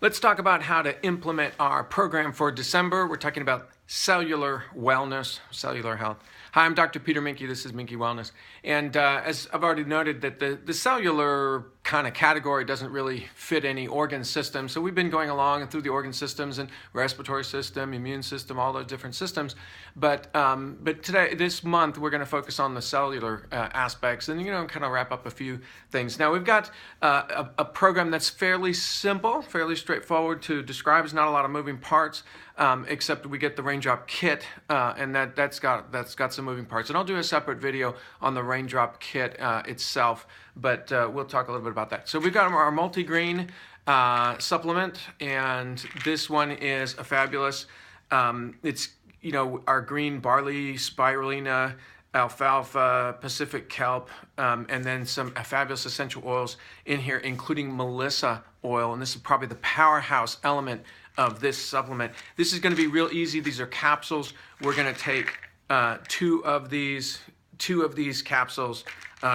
Let's talk about how to implement our program for December. We're talking about cellular wellness, cellular health. Hi, I'm Dr. Peter Minke. This is Minke Wellness. And as I've already noted, that the cellular kind of category doesn't really fit any organ system. So we've been going along and through the organ systems and respiratory system, immune system, all those different systems. But today, this month, we're going to focus on the cellular aspects and, kind of wrap up a few things. Now, we've got a program that's fairly simple, fairly straightforward to describe. There's not a lot of moving parts, except we get the Raindrop kit, and that's got some moving parts. And I'll do a separate video on the Raindrop kit itself, but we'll talk a little bit about that. So we've got our MultiGreen supplement, and this one is a fabulous. It's our green barley, spirulina, alfalfa, Pacific kelp, and then some fabulous essential oils in here, including Melissa oil, and this is probably the powerhouse element of this supplement. This is going to be real easy. These are capsules. We're going to take two of these capsules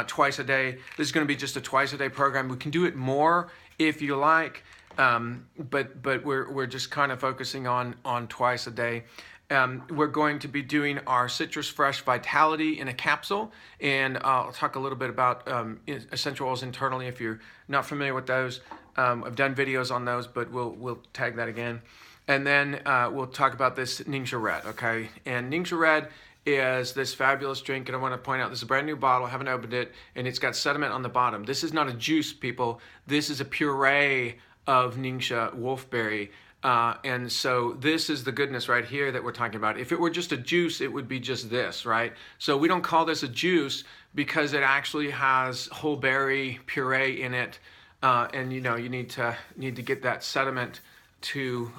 twice a day. This is going to be just a twice a day program. We can do it more if you like, but we're just kind of focusing on twice a day. We're going to be doing our Citrus Fresh Vitality in a capsule, and I'll talk a little bit about essential oils internally if you're not familiar with those. I've done videos on those, but we'll tag that again. And then we'll talk about this NingXia Red, okay? And NingXia Red is this fabulous drink, and I want to point out this is a brand new bottle. I haven't opened it, and it's got sediment on the bottom. This is not a juice, people. This is a puree of NingXia wolfberry. And so this is the goodness right here that we're talking about. If it were just a juice, it would be just this, right? So we don't call this a juice because it actually has whole berry puree in it, and you need to get that sediment to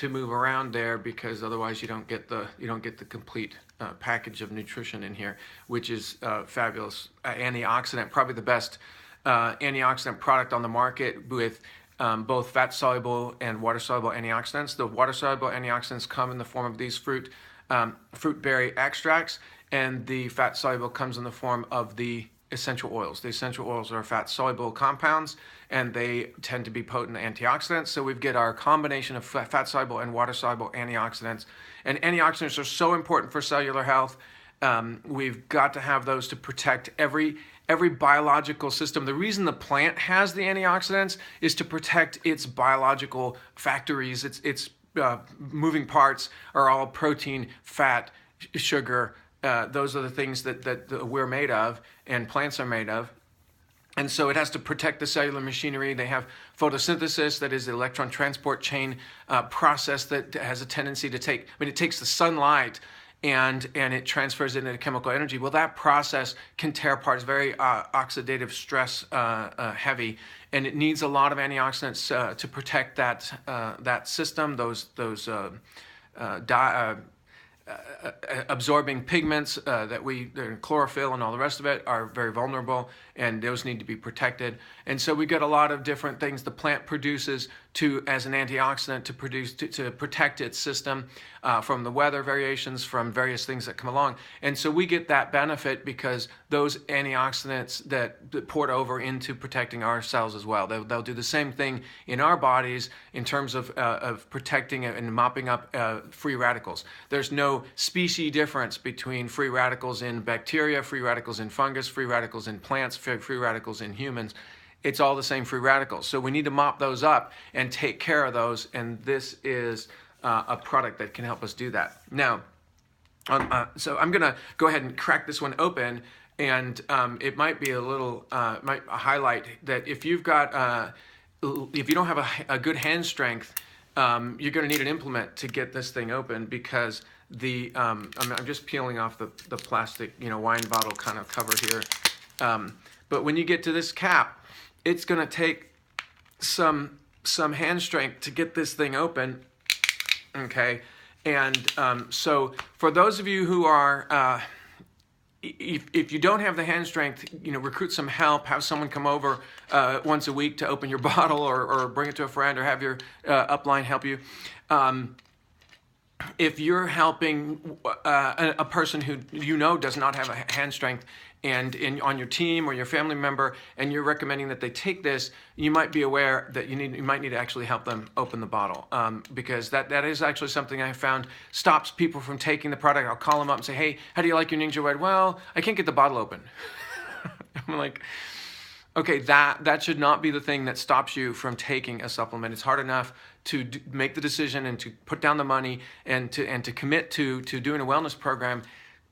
move around there, because otherwise you don't get the complete package of nutrition in here, which is fabulous antioxidant, probably the best antioxidant product on the market with both fat-soluble and water-soluble antioxidants. The water-soluble antioxidants come in the form of these fruit berry extracts, and the fat-soluble comes in the form of the essential oils. The essential oils are fat-soluble compounds, and they tend to be potent antioxidants. So we get our combination of fat-soluble and water-soluble antioxidants. And antioxidants are so important for cellular health. We've got to have those to protect every biological system. The reason the plant has the antioxidants is to protect its biological factories. Its moving parts are all protein, fat, sugar. Those are the things that we're made of and plants are made of. And so it has to protect the cellular machinery. They have photosynthesis, that is the electron transport chain process that has a tendency to it takes the sunlight and it transfers it into chemical energy. Well, that process can tear apart. It's very oxidative stress heavy, and it needs a lot of antioxidants to protect that system. Those absorbing pigments they're chlorophyll and all the rest of it are very vulnerable, and those need to be protected. And so we get a lot of different things the plant produces as an antioxidant to protect its system from the weather variations, from various things that come along. And so we get that benefit because those antioxidants that port over into protecting our cells as well. They'll do the same thing in our bodies in terms of protecting and mopping up free radicals. There's no species difference between free radicals in bacteria, free radicals in fungus, free radicals in plants, free radicals in humans. It's all the same free radicals. So we need to mop those up and take care of those, and this is a product that can help us do that. Now, so I'm going to go ahead and crack this one open, and it might be a little highlight that if you don't have a good hand strength, you're going to need an implement to get this thing open, because I'm just peeling off the plastic wine bottle kind of cover here. But when you get to this cap, it's going to take some hand strength to get this thing open, okay? And so for those of you who are, if you don't have the hand strength, recruit some help, have someone come over once a week to open your bottle, or bring it to a friend, or have your upline help you. If you're helping a person who does not have a hand strength, and on your team or your family member, and you're recommending that they take this, you might be aware that you might need to actually help them open the bottle, because that is actually something I found stops people from taking the product. I'll call them up and say, hey, how do you like your NingXia Red? Well, I can't get the bottle open. I'm like, okay, that should not be the thing that stops you from taking a supplement. It's hard enough to make the decision and to put down the money and to commit to doing a wellness program.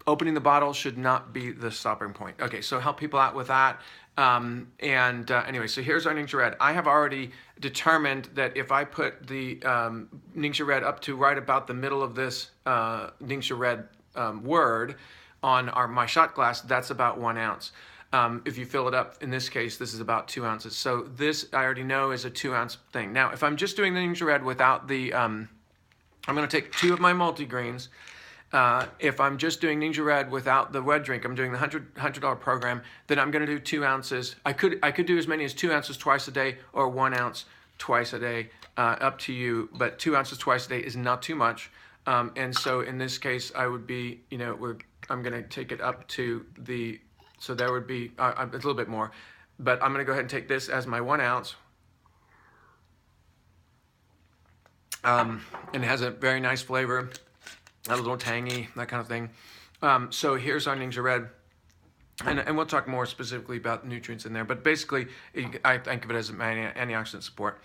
Opening the bottle should not be the stopping point. Okay, so help people out with that. Anyway, so here's our NingXia Red. I have already determined that if I put the NingXia Red up to right about the middle of this NingXia Red word on my shot glass, that's about 1 ounce. If you fill it up, in this case, this is about 2 ounces. So this, I already know, is a 2 ounce thing. Now, if I'm just doing the NingXia Red without the, I'm going to take 2 of my MultiGreens. If I'm just doing NingXia Red without the red drink, I'm doing the $100 program, then I'm going to do 2 ounces. I could do as many as 2 ounces twice a day or 1 ounce twice a day, up to you. But 2 ounces twice a day is not too much. And so in this case, I would be, I'm going to take it up to the, so there would be a little bit more. But I'm going to go ahead and take this as my 1 ounce. And it has a very nice flavor. A little tangy, that kind of thing. So here's our NingXia Red. And we'll talk more specifically about nutrients in there. But basically, I think of it as my antioxidant support.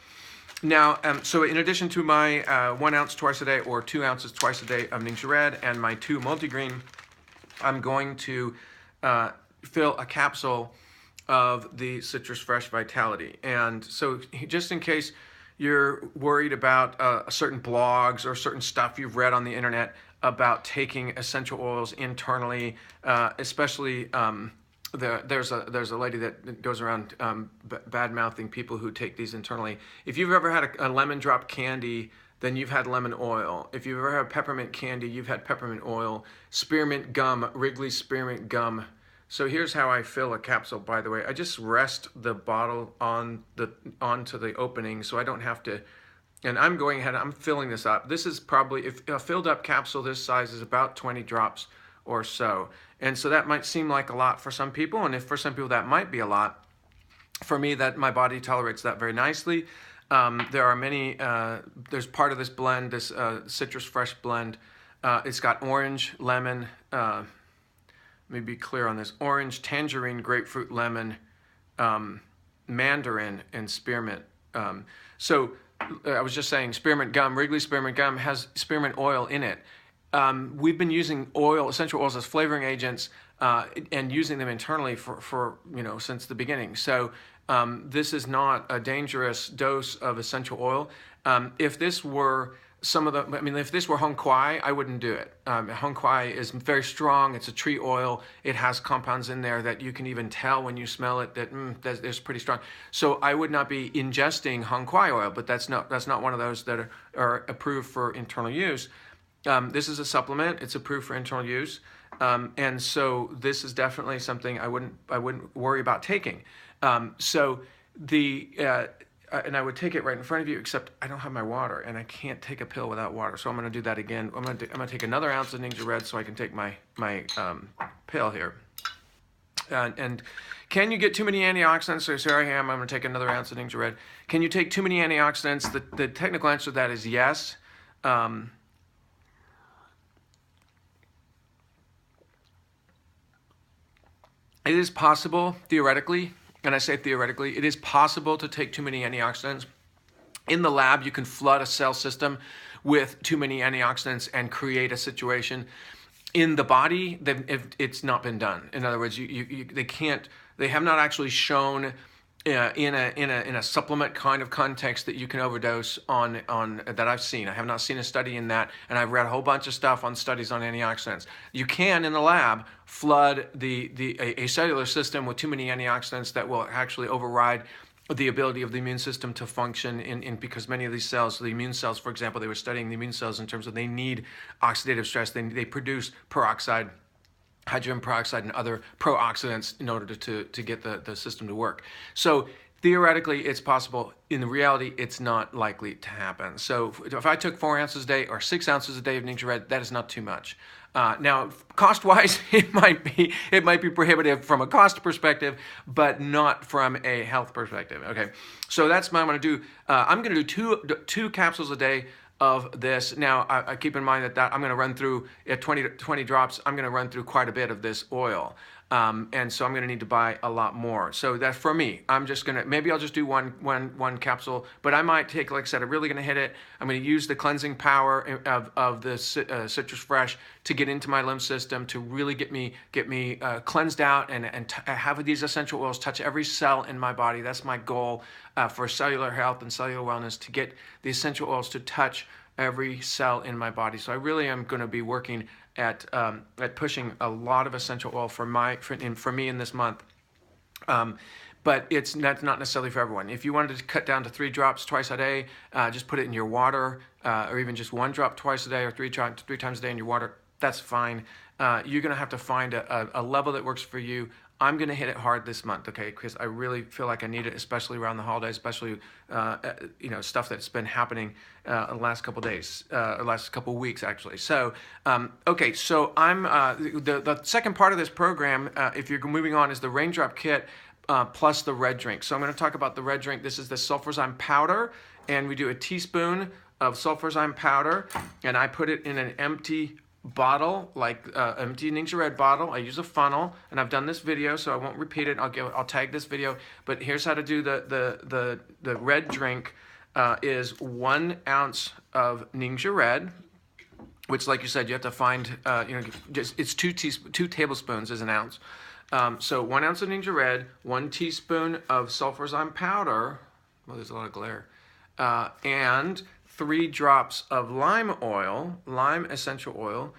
Now, so in addition to my 1 ounce twice a day or 2 ounces twice a day of NingXia Red and my 2 MultiGreen, I'm going to fill a capsule of the Citrus Fresh Vitality. And so just in case you're worried about certain blogs or certain stuff you've read on the internet about taking essential oils internally, especially there's a lady that goes around bad-mouthing people who take these internally. If you've ever had a lemon drop candy, then you've had lemon oil. If you've ever had peppermint candy, you've had peppermint oil. Spearmint gum, Wrigley's spearmint gum. So here's how I fill a capsule, by the way. I just rest the bottle onto the opening so I don't have to, and I'm going ahead, I'm filling this up. This is probably, if a filled up capsule this size is about 20 drops or so. And so that might seem like a lot for some people, and if for some people that might be a lot. For me, that my body tolerates that very nicely. There are many, there's part of this blend, this Citrus Fresh blend. It's got orange, lemon, let me be clear on this, orange, tangerine, grapefruit, lemon, mandarin, and spearmint. So I was just saying spearmint gum, Wrigley's spearmint gum has spearmint oil in it. We've been using essential oils as flavoring agents and using them internally for since the beginning. So this is not a dangerous dose of essential oil. If this were if this were Hong Kwai, I wouldn't do it. Hong Kwai is very strong. It's a tree oil. It has compounds in there that you can even tell when you smell it that that's pretty strong. So I would not be ingesting Hong Kwai oil, but that's not one of those that are approved for internal use. This is a supplement. It's approved for internal use, and so this is definitely something I wouldn't worry about taking. And I would take it right in front of you, except I don't have my water, and I can't take a pill without water. So I'm going to do that again. I'm going to take another ounce of NingXia Red so I can take my pill here. And can you get too many antioxidants? So here I am. I'm going to take another ounce of NingXia Red. Can you take too many antioxidants? The technical answer to that is yes. It is possible, theoretically, and I say theoretically, it is possible to take too many antioxidants. In the lab, you can flood a cell system with too many antioxidants and create a situation. In the body, it's not been done. In other words, they have not actually shown in a supplement kind of context that you can overdose on that I've seen. I have not seen a study in that, and I've read a whole bunch of stuff on studies on antioxidants. You can, in the lab, flood a cellular system with too many antioxidants that will actually override the ability of the immune system to function because many of these cells, the immune cells, for example, they were studying the immune cells in terms of they need oxidative stress. They produce peroxide, hydrogen peroxide, and other pro-oxidants in order to get the system to work. So theoretically, it's possible. In reality, it's not likely to happen. So if I took 4 ounces a day or 6 ounces a day of NingXia Red, that is not too much. Now, cost-wise, it might be prohibitive from a cost perspective, but not from a health perspective. Okay, so that's what I'm going to do. I'm going to do two capsules a day of this. Now, I keep in mind that I'm going to run through at 20 drops. I'm going to run through quite a bit of this oil. And so I'm going to need to buy a lot more. So that's for me. I'm just going to, maybe I'll just do one capsule, but I might take, like I said, I'm really going to hit it. I'm going to use the cleansing power of the Citrus Fresh to get into my lymph system, to really get me cleansed out and have these essential oils touch every cell in my body. That's my goal for cellular health and cellular wellness, to get the essential oils to touch every cell in my body. So I really am going to be working at pushing a lot of essential oil for me in this month. But that's not necessarily for everyone. If you wanted to cut down to 3 drops twice a day, just put it in your water, or even just 1 drop twice a day or three times a day in your water, that's fine. You're going to have to find a level that works for you. I'm going to hit it hard this month, okay, because I really feel like I need it, especially around the holidays, especially stuff that's been happening in the last couple days, or last couple weeks actually. So, okay, so I'm the second part of this program, if you're moving on, is the Raindrop Kit plus the red drink. So I'm going to talk about the red drink. This is the Sulfurzyme powder, and we do a teaspoon of Sulfurzyme powder, and I put it in an empty bottle, like empty NingXia Red bottle. I use a funnel, and I've done this video, so I won't repeat it. I'll tag this video. But here's how to do the red drink. Is 1 ounce of NingXia Red, which, like you said, you have to find. It's 2 tablespoons is an ounce. So 1 ounce of NingXia Red, 1 teaspoon of Sulfurzyme powder. Well, there's a lot of glare, and 3 drops of lime essential oil,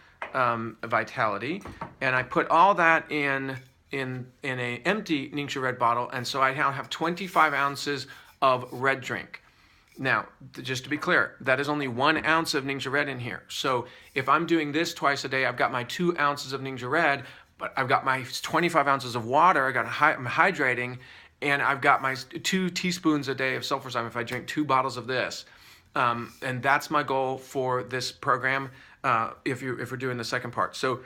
Vitality, and I put all that in an empty NingXia Red bottle, and so I now have 25 ounces of red drink. Now, just to be clear, that is only 1 ounce of NingXia Red in here. So if I'm doing this twice a day, I've got my 2 ounces of NingXia Red, but I've got my 25 ounces of water. I'm hydrating, and I've got my 2 teaspoons a day of Sulfurzyme if I drink 2 bottles of this. And that's my goal for this program. If we're doing the second part, so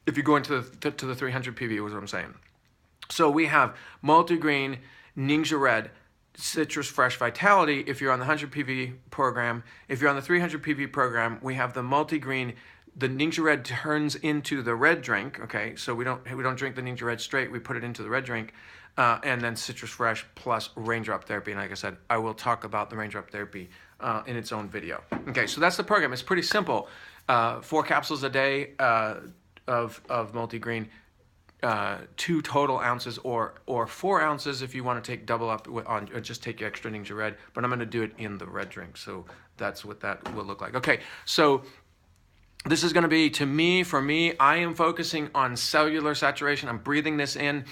if you go into the 300 PV, is what I'm saying. So we have MultiGreen, NingXia Red, Citrus Fresh Vitality. If you're on the 100 PV program, if you're on the 300 PV program, we have the MultiGreen. The NingXia Red turns into the red drink. Okay, so we don't drink the NingXia Red straight. We put it into the red drink. And then Citrus Fresh plus Raindrop Therapy. And like I said, I will talk about the Raindrop Therapy in its own video. Okay, so that's the program. It's pretty simple. 4 capsules a day of MultiGreen, 2 total ounces, or 4 ounces if you want to take double up on, or just take extra NingXia Red. But I'm going to do it in the red drink, so that's what that will look like. Okay, so this is going to be, for me, I am focusing on cellular saturation. I'm breathing this in.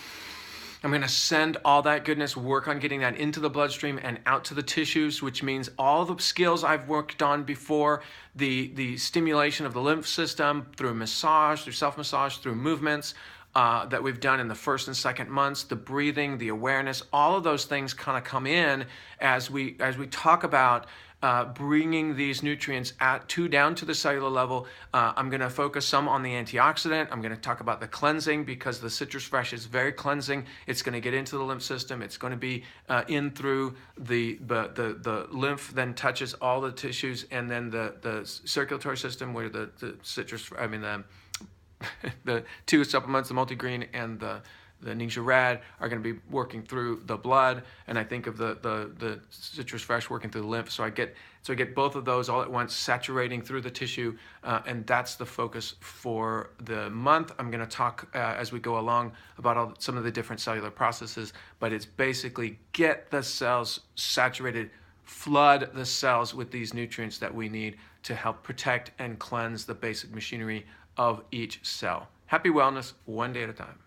I'm going to send all that goodness, work on getting that into the bloodstream and out to the tissues, which means all the skills I've worked on before, the stimulation of the lymph system through massage, through self-massage, through movements that we've done in the first and second months, the breathing, the awareness, all of those things kind of come in as we talk about bringing these nutrients down to the cellular level. I'm going to focus some on the antioxidant. I'm going to talk about the cleansing, because the Citrus Fresh is very cleansing. It's going to get into the lymph system. It's going to be in through the lymph, then touches all the tissues, and then the circulatory system, where the the 2 supplements, the MultiGreen and the NingXia Red, are going to be working through the blood, and I think of the Citrus Fresh working through the lymph. So I get both of those all at once, saturating through the tissue, and that's the focus for the month. I'm going to talk as we go along about some of the different cellular processes, but it's basically get the cells saturated, flood the cells with these nutrients that we need to help protect and cleanse the basic machinery of each cell. Happy wellness, one day at a time.